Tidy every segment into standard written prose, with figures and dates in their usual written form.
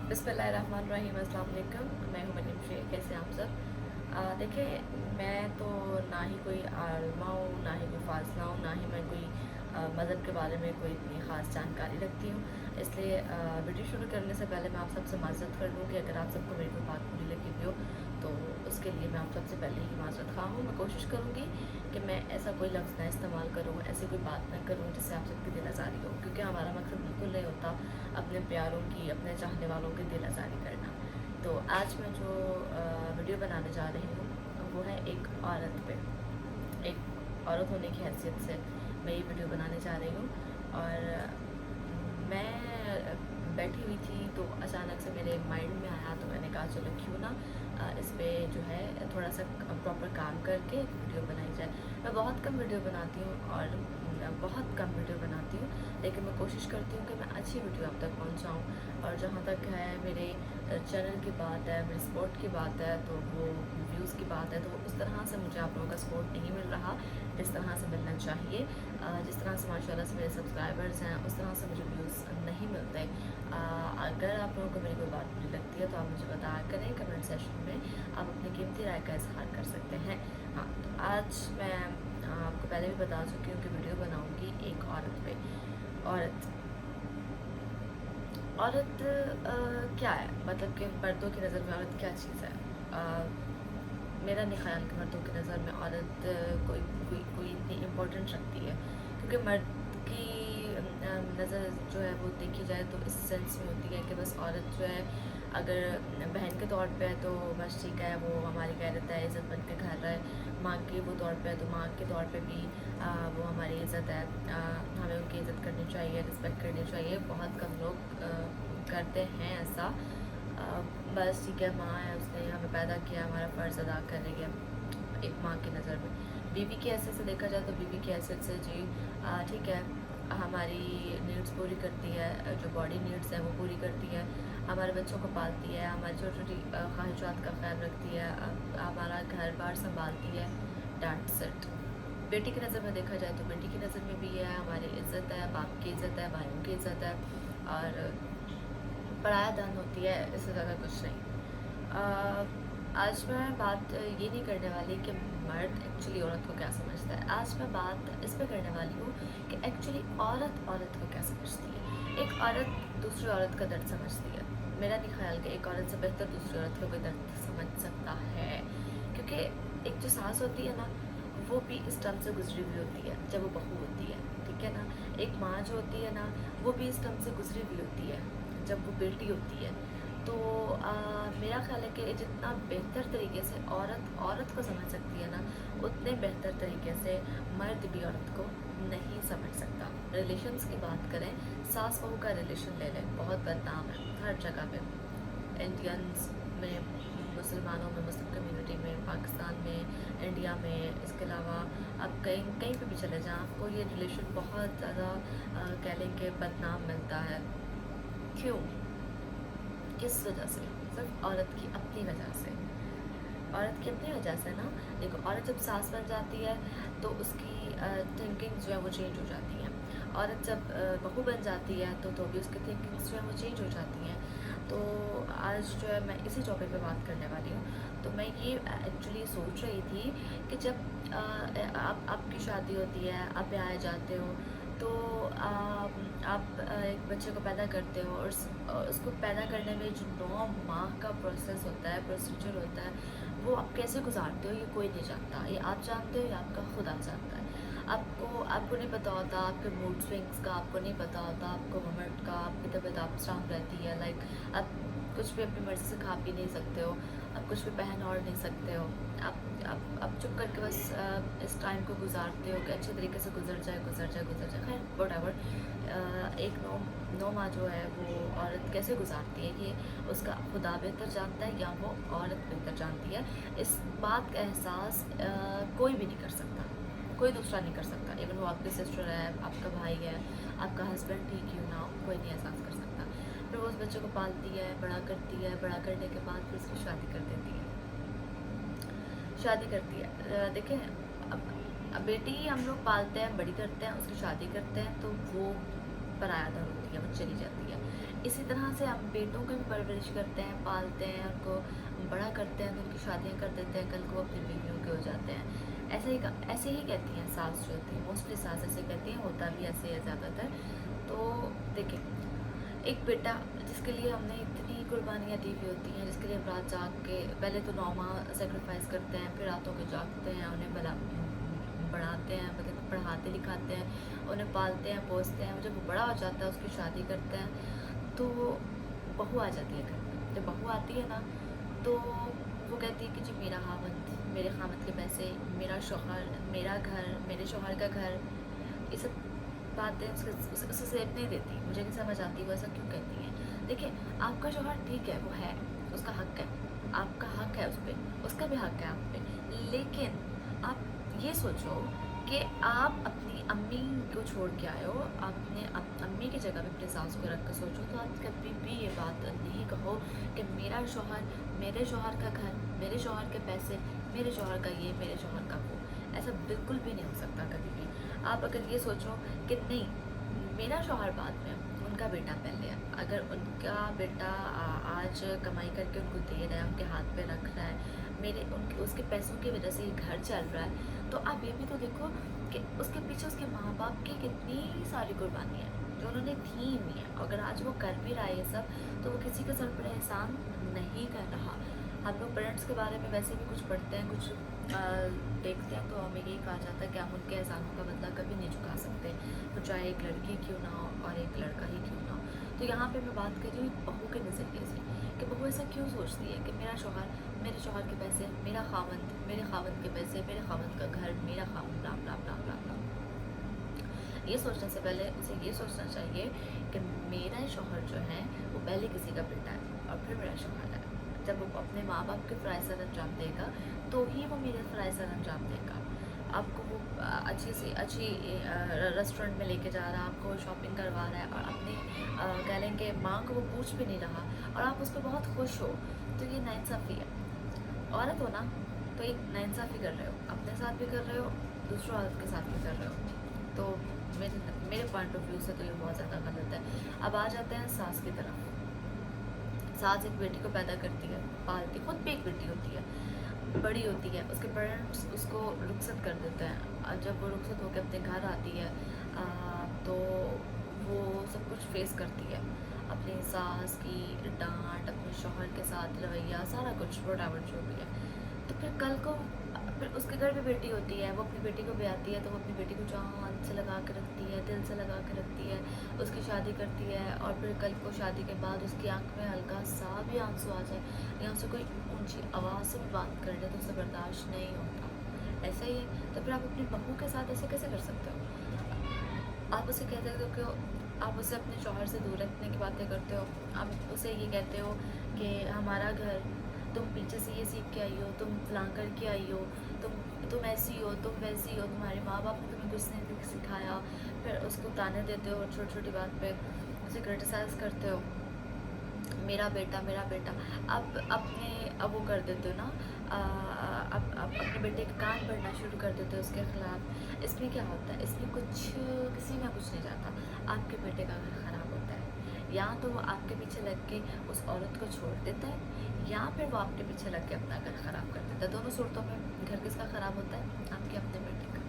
बिस्मिल्लाहिर्रहमानिर्रहीम, अस्सलाम वालेकुम। मैं हूँ मनीम शेख। कैसे हैं आप सब? देखें, मैं तो ना ही कोई आलिमा हूँ, ना ही कोई फाज़ला हूँ, ना ही मैं कोई मज़हब के बारे में कोई इतनी ख़ास जानकारी रखती हूँ। इसलिए वीडियो शुरू करने से पहले मैं आप सबसे माज़रत कर लूँ कि अगर आप सबको मेरी कोई बात बुरी लगी हुई हो तो उसके लिए मैं आप सबसे पहले ही माज़रत ख़्वाह हूँ। मैं कोशिश करूँगी कि मैं ऐसा कोई लफ्ज़ ना इस्तेमाल करूँ, ऐसी कोई बात ना करूँ जिससे आप सबकी दिल आज़ारी हो, क्योंकि हमारा मकसद बिल्कुल नहीं होता अपने प्यारों की, अपने चाहने वालों की दिल आज़ारी करना। तो आज मैं जो वीडियो बनाने जा रही हूँ वो है एक औरत पे। एक औरत होने की हैसियत से मैं ये वीडियो बनाने जा रही हूँ। और मैं बैठी हुई थी तो अचानक से मेरे माइंड में आया, तो मैंने कहा चलो क्यों ना इस पर जो है थोड़ा सा प्रॉपर काम करके वीडियो बनाई जाए। मैं बहुत कम वीडियो बनाती हूँ और बहुत कम वीडियो बनाती हूँ, लेकिन मैं कोशिश करती हूँ कि मैं अच्छी वीडियो आप तक पहुँचाऊँ। और जहाँ तक है मेरे चैनल की बात है, मेरे सपोर्ट की बात है, तो वो व्यूज़ की बात है, तो उस तरह से मुझे आप लोगों का सपोर्ट नहीं मिल रहा जिस तरह से मिलना चाहिए। जिस तरह से माशाल्लाह से मेरे सब्सक्राइबर्स हैं उस तरह से मुझे व्यूज़ नहीं मिलते। अगर आप लोगों को मेरी कोई बात बुरी लगती है तो आप मुझे बताया करें कमेंट सेशन में, आप अपनी कीमती राय का इजहार कर सकते हैं। हाँ, तो आज मैं आपको पहले भी बता चुकी हूँ कि वीडियो बनाऊँगी एक औरत पे। औरत औरत क्या है, मतलब कि मर्दों की नज़र में औरत क्या चीज़ है? मेरा नहीं ख्याल कि मर्दों की नज़र में औरत कोई कोई कोई इतनी इम्पोर्टेंट रखती है, क्योंकि मर्द की नज़र जो है वो देखी जाए तो इस सेंस में होती है कि बस औरत जो है अगर बहन के तौर पे है तो बस ठीक है, वो हमारी गैरत है, इज़्ज़त बन के घर रहे। माँ के वो तौर पे है तो माँ के तौर पे भी वो हमारी इज़्ज़त है, हमें उनकी इज़्ज़त करनी चाहिए, रिस्पेक्ट करनी चाहिए। बहुत कम लोग करते हैं ऐसा। बस ठीक है, माँ है, उसने हमें पैदा किया, हमारा फ़र्ज़ अदा कर रही है एक माँ की नज़र में। बीवी की हैसियत से देखा जाए तो बीवी की हैसियत से जी ठीक है, हमारी नीड्स पूरी करती है, जो बॉडी नीड्स हैं वो पूरी करती है, हमारे बच्चों को पालती है, हमारी छोटी छोटी ख्वाहिशात का ख्याल रखती है, हमारा घर बार संभालती है। That's it. बेटी की नज़र में देखा जाए तो बेटी की नज़र में भी है, हमारी इज़्ज़त है, बाप की इज़्ज़त है, भाइयों की इज़्ज़त है, और पराया धन होती है, इससे ज़्यादा कुछ नहीं। आज मैं बात ये नहीं करने वाली कि मर्द एक्चुअली औरत को क्या समझता है। आज मैं बात इस पे करने वाली हूँ कि एक्चुअली औरत औरत को क्या समझती है। एक औरत दूसरी औरत का दर्द समझती है। मेरा नहीं ख्याल कि एक औरत से बेहतर दूसरी औरत का कोई दर्द समझ सकता है, क्योंकि एक जो सास होती है ना, वो भी इस टर्म से गुजरी हुई होती है जब वो बहू होती है, ठीक है ना। एक माँ जो होती है ना, वो भी इस टर्म से गुजरी हुई होती है जब वो बेटी होती है। तो मेरा ख़्याल है कि जितना बेहतर तरीके से औरत औरत को समझ सकती है ना, उतने बेहतर तरीके से मर्द भी औरत को नहीं समझ सकता। रिलेशंस की बात करें, सास बहू का रिलेशन ले लें, बहुत बदनाम है हर जगह पे। इंडियंस में, मुसलमानों में, मुस्लिम कम्युनिटी में, पाकिस्तान में, इंडिया में, इसके अलावा आप कहीं कहीं पे भी चले जाएँ, आपको ये रिलेशन बहुत ज़्यादा कह लें कि बदनाम मिलता है। क्यों? किस वजह से? सिर्फ औरत की अपनी वजह से। औरत की अपनी वजह से ना, देखो, औरत जब सास बन जाती है तो उसकी थिंकिंग जो है वो चेंज हो जाती हैं। औरत जब बहू बन जाती है तो भी उसकी थिंकिंग्स जो है वो चेंज हो जाती हैं। तो आज जो है मैं इसी टॉपिक पे बात करने वाली हूँ। तो मैं ये एक्चुअली सोच रही थी कि जब आपकी शादी होती है, आप ब्याह जाते हो, तो आप एक बच्चे को पैदा करते हो, और उसको पैदा करने में जो 9 माह का प्रोसेस होता है, प्रोसीजर होता है, वो आप कैसे गुजारते हो ये कोई नहीं जानता। ये आप जानते हो या आपका खुदा जानता है। आपको नहीं पता होता आपके मूड स्विंग्स का, आपको नहीं पता होता आपको मोमेंट का, आपकी तबीयत आप स्ट्रांग रहती है, लाइक आप कुछ भी अपनी मर्ज़ी से खा पी नहीं सकते हो, आप कुछ भी पहन ओढ़ नहीं सकते हो। आप चुप करके बस इस टाइम को गुजारते हो कि अच्छे तरीके से गुजर जाए। खैर व्हाटएवर। एक नौ माह जो है वो औरत कैसे गुजारती है, ये उसका खुदा बेहतर जानता है या वो औरत बेहतर जानती है। इस बात का एहसास कोई भी नहीं कर सकता, कोई दूसरा नहीं कर सकता। इवन वो आपकी सिस्टर है, आपका भाई है, आपका हस्बैंड ठीक ही ना हो, कोई नहीं एहसास कर सकता। फिर वो उस बच्चे को पालती है, बड़ा करती है, बड़ा करने के बाद फिर उसकी शादी कर देती है। शादी करती है, देखें, अब बेटी हम लोग पालते हैं, बड़ी करते हैं, उसकी शादी करते हैं, तो वो पराया धन होती है, वो चली जाती है। इसी तरह से हम बेटों की भी परवरिश करते हैं, पालते हैं, उनको बड़ा करते हैं, तो उनकी शादियाँ कर देते हैं, कल को अपनी बीवियों के हो जाते हैं। ऐसे ही कहती हैं सास जो होती है, मोस्टली सास ऐसे कहती हैं, होता भी ऐसे है ज़्यादातर। तो देखिए, एक बेटा जिसके लिए हमने इतनी कुर्बानियाँ दी हुई होती हैं, जिसके लिए हम रात जाग के पहले तो 9 माह सेक्रीफाइस करते हैं, फिर रातों के जागते हैं, उन्हें बढ़ाते हैं, मतलब पढ़ाते लिखाते हैं, उन्हें पालते हैं, पोसते हैं। जब वो बड़ा हो जाता है, उसकी शादी करते हैं, तो बहू आ जाती है घर में। जब बहू आती है ना, तो वो कहती है कि जी मेरा खामद, मेरे खामद के पैसे, मेरा शौहर, मेरा घर, मेरे शौहर का घर, ये सब बातें उसे सेफ नहीं देती। मुझे नहीं समझ आती वो ऐसा क्यों कहती हैं। देखिए, आपका शौहर ठीक है, वो है, उसका हक है, आपका हक है उस पर, उसका भी हक है आप पे, लेकिन आप ये सोचो कि आप अपनी अम्मी को छोड़ के आए हो, आपने अम्मी की जगह पे अपने सास को रख कर सोचो, तो आप कभी भी ये बात नहीं कहो कि मेरा शौहर, मेरे शौहर का घर, मेरे शौहर के पैसे, मेरे शौहर का ये, मेरे शौहर का वो। ऐसा बिल्कुल भी नहीं हो सकता कभी भी। आप अगर ये सोचो कि नहीं, मेरा शौहर बाद में, उनका बेटा पहले है, अगर उनका बेटा आज कमाई करके उनको दे रहा है, उनके हाथ पे रख रहा है, उनके उसके पैसों की वजह से ये घर चल रहा है, तो आप ये भी तो देखो कि उसके पीछे उसके माँ बाप की कितनी सारी कुर्बानियाँ हैं जो उन्होंने दी हुई हैं। अगर आज वो कर भी रहा है ये सब, तो वो किसी के सर पर एहसान नहीं कर रहा। हम लोग पेरेंट्स के बारे में वैसे भी कुछ पढ़ते हैं, कुछ देखते हैं, तो हमें यही कहा जाता है कि हम उनके एहसानों का बदला कभी नहीं चुका सकते, तो चाहे एक लड़की क्यों ना हो और एक लड़का ही क्यों ना हो। तो यहाँ पे मैं बात कर रही हूँ बहू के नज़रिए से, कि बहू ऐसा क्यों सोचती है कि मेरा शौहर, मेरे शौहर के पैसे, मेरा खावंद, मेरे खावंद के पैसे, मेरे खावंद का घर, मेरा खावंद, ब्ला ब्ला ब्ला ब्ला ब्ला। ये सोचने से पहले उसे ये सोचना चाहिए कि मेरा शौहर जो है वो पहले किसी का बेटा है और फिर मेरा शौहर है। जब वो अपने माँ बाप के फ़राइज़ अंजाम देगा, तो ही वो मेरे फ़राइज़ अंजाम देगा। आपको वो अच्छी सी अच्छी रेस्टोरेंट में लेके जा रहा है, आपको शॉपिंग करवा रहा है, और अपनी कह लें कि माँ को वो पूछ भी नहीं रहा, और आप उस पर बहुत खुश हो, तो ये नाइंसाफ़ी है। औरत हो ना, तो एक नाइंसाफ़ी कर रहे हो, अपने साथ भी कर रहे हो, दूसरों औरत के साथ भी कर रहे हो। तो मेरे पॉइंट ऑफ व्यू से तो ये बहुत ज़्यादा गलत है। अब आ जाते हैं सास की तरफ। सास एक बेटी को पैदा करती है, पालती, खुद भी एक बेटी होती है, बड़ी होती है, उसके पेरेंट्स उसको रुखसत कर देते हैं, और जब वो रुखसत होकर अपने घर आती है, तो वो सब कुछ फेस करती है, अपनी सास की डांट, अपने शौहर के साथ रवैया, सारा कुछ वोटावर जो भी है। तो फिर कल को फिर उसके घर भी बेटी होती है, वो अपनी बेटी को ब्याहती है, तो वो अपनी बेटी को जान से लगा के रखती है, दिल से लगा के रखती है, उसकी शादी करती है, और फिर कल को शादी के बाद उसकी आंख में हल्का सा भी आंसू आ जाए, या उसे कोई ऊंची आवाज़ से भी बात कर ले, तो उसे बर्दाश्त नहीं होता। ऐसा ही है, तो फिर आप अपनी बहू के साथ ऐसे कैसे कर सकते हो? आप उसे कहते हो कि आप उसे अपने शौहर से दूर रखने की बातें करते हो, आप उसे ये कहते हो कि हमारा घर, तुम पीछे से ये सीख के आई हो, तुम फलां करके आई हो, तुम ऐसी हो, तुम वैसी हो, तुम्हारे माँ बाप ने तुम्हें कुछ नहीं सिखाया। फिर उसको ताने देते हो, छोटी छोटी बात पे उसे क्रिटिसाइज़ करते हो, मेरा बेटा, मेरा बेटा। अब वो कर देते हो ना, अब अपने बेटे के कान भरना शुरू कर देते हो उसके ख़िलाफ़। इसमें क्या होता है? इसमें कुछ, किसी में कुछ नहीं जाता, आपके बेटे का घर ख़राब होता है। या तो वो आपके पीछे लग के उस औरत को छोड़ देता है, या फिर वो आपके पीछे लग के अपना घर ख़राब कर देता है। दोनों सूरतों में घर किसका ख़राब होता है? आपके अपने बेटे का।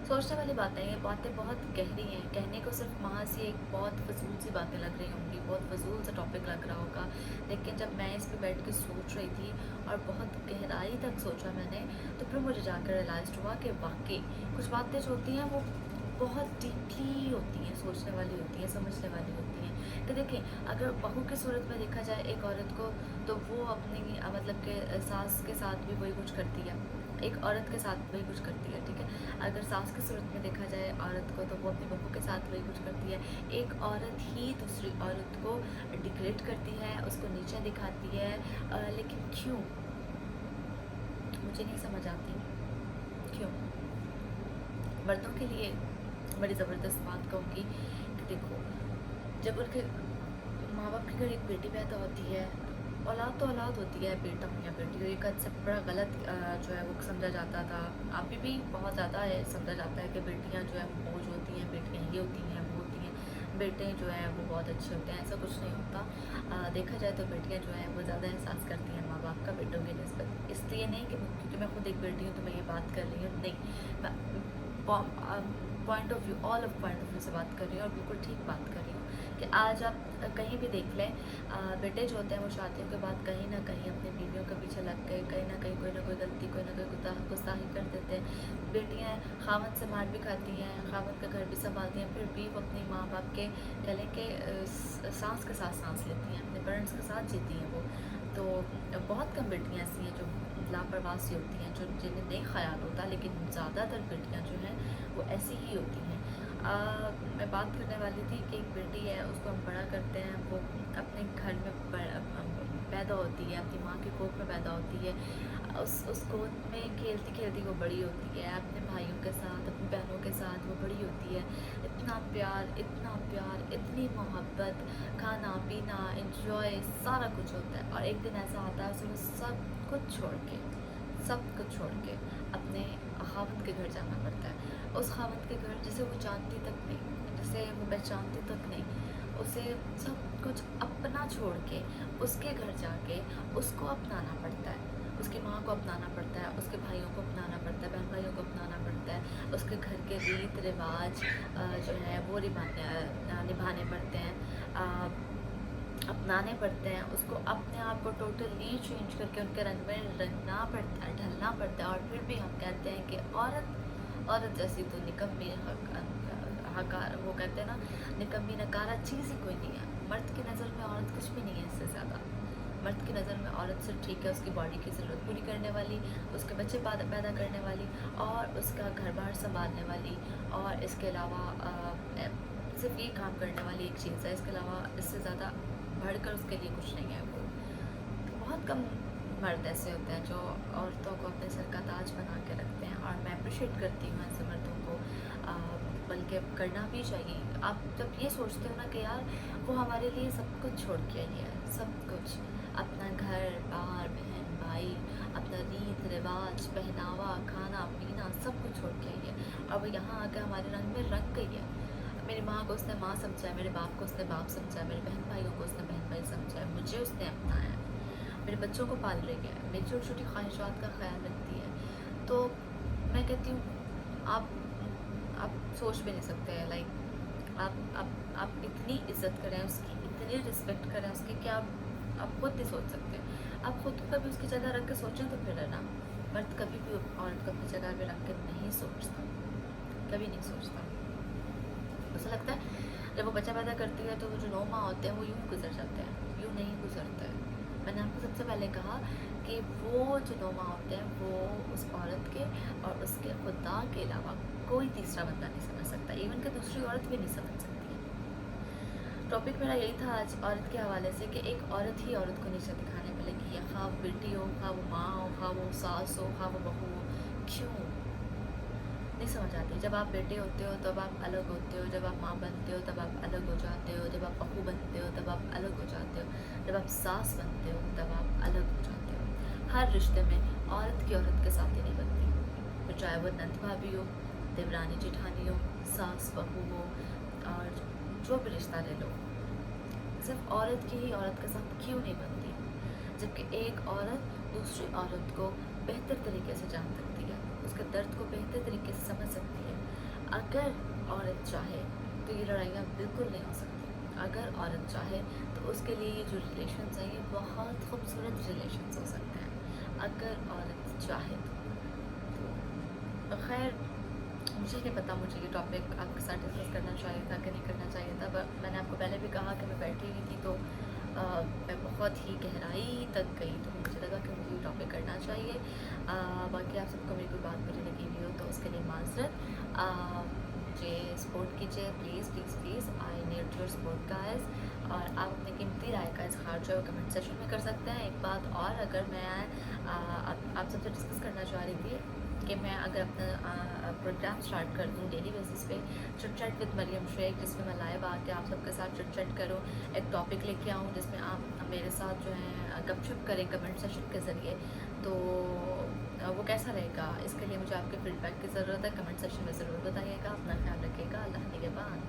सोचने वाली बातें हैं, ये बातें बहुत गहरी हैं, कहने को सिर्फ वहाँ से एक बहुत फजूल सी बातें लग रही होंगी, बहुत फजूल सा टॉपिक लग रहा होगा, लेकिन जब मैं इस पे बैठ के सोच रही थी और बहुत गहराई तक सोचा मैंने, तो फिर मुझे जाकर रियलाइज़ हुआ कि वाकई कुछ बातें जो होती हैं वो बहुत डीपली होती हैं, सोचने वाली होती हैं, समझने वाली होती हैं। कि देखिए, अगर बहू की सूरत में देखा जाए एक औरत को, तो वो अपनी मतलब कि सास के साथ भी वही कुछ करती है, एक औरत के साथ वही कुछ करती है, ठीक है। अगर सास की सूरत में देखा जाए औरत को, तो वो अपनी बहू के साथ वही कुछ करती है। एक औरत ही दूसरी औरत को डिग्रेड करती है, उसको नीचा दिखाती है, लेकिन क्यों? मुझे नहीं समझ आती क्यों। मर्दों के लिए बड़ी ज़बरदस्त बात कहूँगी कि देखो, जब उनके माँ बाप के घर एक बेटी पैदा होती है, औलाद तो औलाद होती है, बेटा या बेटी, तो एक हद से बड़ा गलत जो है वो समझा जाता था। अभी भी बहुत ज़्यादा है समझा जाता है कि बेटियाँ जो है बोझ होती हैं, बेटियाँ ये होती हैं, वो होती हैं। बेटे जो हैं वो बहुत अच्छे होते हैं, ऐसा कुछ नहीं होता। देखा जाए तो बेटियां जो हैं वो ज़्यादा एहसास करती हैं माँ बाप का बेटों की निस्बत। इसलिए नहीं कि क्योंकि मैं खुद एक बेटी हूँ तो मैं ये बात कर रही हूँ, नहीं, मैं point of view, all of point of view से बात कर रही हूँ और बिल्कुल ठीक बात कर रही हूँ कि आज आप कहीं भी देख लें, बेटे जो होते हैं वो शादियों के बाद कहीं ना कहीं अपनी बीवियों के पीछे लग गए, कहीं ना कहीं कोई ना कोई गलती, कोई ना कोई गुस्ताखी कर देते हैं। बेटियां खावत से मार भी खाती हैं, खावत का घर भी संभालती हैं, फिर भी वो अपनी माँ बाप के गले के सांस के साथ सांस लेती हैं, अपने पेरेंट्स के साथ जीती हैं वो। तो बहुत कम बेटियां ऐसी हैं जो लापरवाह सी होती हैं, जो जिन्हें नहीं ख्याल होता, लेकिन ज़्यादातर बेटियां जो हैं वो ऐसी ही होती हैं। मैं बात करने वाली थी कि एक बेटी है, उसको हम बड़ा करते हैं, वो अपने घर में पैदा होती है, अपनी माँ की कोख में पैदा होती है, उस गोद में खेलती खेलती वो बड़ी होती है, अपने भाइयों के साथ, अपनी बहनों के साथ वो बड़ी होती है। इतना प्यार, इतनी मोहब्बत, खाना पीना, इंजॉय, सारा कुछ होता है। और एक दिन ऐसा आता है उसे वो सब कुछ छोड़ के अपने खावंद के घर जाना पड़ता है। उस खावंद के घर जिसे वो जानती तक नहीं, जिसे वो पहचानती तक नहीं, उसे सब कुछ अपना छोड़ के उसके घर जाके उसको अपनाना पड़ता है, उसकी माँ को अपनाना पड़ता है, उसके भाइयों को अपनाना पड़ता है, बहन भाइयों को अपनाना पड़ता है, उसके घर के रीत रिवाज जो है वो निभाने पड़ते हैं, अपनाने पड़ते हैं, उसको अपने आप को टोटली चेंज करके उनके रंग में रंगना पड़ता है, ढलना पड़ता है। और फिर भी हम कहते हैं कि औरत जैसी तो निकम्मी हकार, वो कहते हैं ना, निकम्मी नकारा चीज़ ही कोई नहीं है। मर्द की नज़र में औरत कुछ भी नहीं है इससे ज़्यादा। मर्द की नज़र में औरत सिर्फ ठीक है उसकी बॉडी की ज़रूरत पूरी करने वाली, उसके बच्चे पैदा करने वाली और उसका घर बार संभालने वाली, और इसके अलावा सिर्फ ये काम करने वाली एक चीज़ है। इसके अलावा इससे ज़्यादा बढ़कर उसके लिए कुछ नहीं है। वो तो बहुत कम मर्द ऐसे होते हैं जो औरतों को अपने सर का ताज बना के रखते हैं, और मैं अप्रिशिएट करती हूँ ऐसे मर्दों को, बल्कि करना भी चाहिए। आप जब ये सोचते हो ना कि यार वो हमारे लिए सब कुछ छोड़ के आई है, सब कुछ, अपना घर बार, बहन भाई, अपना रीत रिवाज, पहनावा, खाना पीना, सब कुछ छोड़ के आई है, और वो यहाँ आकर हमारे रंग में रंग गई है। मेरी माँ को उसने माँ समझा है, मेरे बाप को उसने बाप समझा है, मेरे बहन भाइयों को उसने बहन भाई समझा है, मुझे उसने अपनाया है, मेरे बच्चों को पाल रही है, मेरी छोटी छोटी ख्वाहिशात का ख्याल रखती है। तो मैं कहती हूँ आप सोच भी नहीं सकते हैं, लाइक आप इतनी इज्जत करें उसकी, इतनी रिस्पेक्ट करें उसकी कि आप खुद नहीं सोच सकते। आप खुद को कभी उसकी जगह रख के सोचें तो फिर है ना, मर्द कभी भी औरत को अपनी जगह पे रख के नहीं सोचता, कभी नहीं सोचता। ऐसा लगता है जब वो बच्चा पैदा करती है तो वो जो 9 माह होते हैं वो यूँ गुजर जाते हैं, यूँ नहीं गुजरते हैं। मैंने आपको सबसे पहले कहा कि वो जो 9 माह होते हैं वो उस औरत के और उसके खुदा के अलावा कोई तीसरा बंदा नहीं समझ सकता, इवन कि दूसरी औरत भी नहीं समझ सकती है। टॉपिक मेरा यही था आज औरत के हवाले से कि एक औरत ही औरत को नीचे दिखाने मिलेगी, या खा वो बेटी हो, खा वो माँ हो, खा वो सास हो, खा वो बहू हो, क्यों नहीं समझ आती। जब आप बेटे होते हो तब आप अलग होते हो, जब आप माँ बनते हो तब आप अलग हो जाते हो, जब आप बहू बनते हो तब आप अलग हो जाते हो, जब आप सास बनते हो तब आप अलग हो जाते हो। हर रिश्ते में औरत की औरत के साथ ही नहीं बनती, फिर चाहे वो नंद भाभी हो, देवरानी जेठानी हो, सास बहू हो, और जो भी रिश्ता ले लो, सिर्फ औरत की ही औरत के साथ क्यों नहीं बनती, जबकि एक औरत दूसरी औरत को बेहतर तरीके से जान सकती है, उसके दर्द को बेहतर तरीके से समझ सकती है। अगर औरत चाहे तो ये लड़ाइयाँ बिल्कुल नहीं हो सकती। अगर औरत चाहे तो उसके लिए ये जो रिलेशंस हैं ये बहुत खूबसूरत रिलेशंस हो सकते हैं, अगर औरत चाहे तो खैर मुझे नहीं पता मुझे ये टॉपिक आपके साथ डिस्कस करना चाहिए था कि नहीं करना चाहिए था, बट मैंने आपको पहले भी कहा कि मैं बैठी हुई थी तो मैं बहुत ही गहराई तक गई, तो मुझे लगा कि मुझे ये टॉपिक करना चाहिए। बाकी आप सबको मेरी कोई बात बुरी लगी हुई हो तो उसके लिए माजरत। मुझे सपोर्ट कीजिए please please please, I need your support guys. और आप अपनी कीमती राय का इजहार जो है कमेंट सेक्शन में कर सकते हैं। एक बात और, अगर मैं आप सबसे डिस्कस करना चाह रही थी कि मैं अगर अपना प्रोग्राम स्टार्ट कर दूँ डेली बेसिस पे, chit chat with Maryam Sheikh, जिसमें मैं लाइव आके आप सबके साथ चिट चैट करूँ, एक टॉपिक लेके आऊँ जिसमें आप मेरे साथ जो है गपशप करें कमेंट सेक्शन के ज़रिए, तो वो कैसा रहेगा? इसके लिए मुझे आपके फीडबैक की ज़रूरत है। कमेंट सेक्शन में ज़रूर बताइएगा। अपना ख्याल रखिएगा। अल्लाह निगहबान।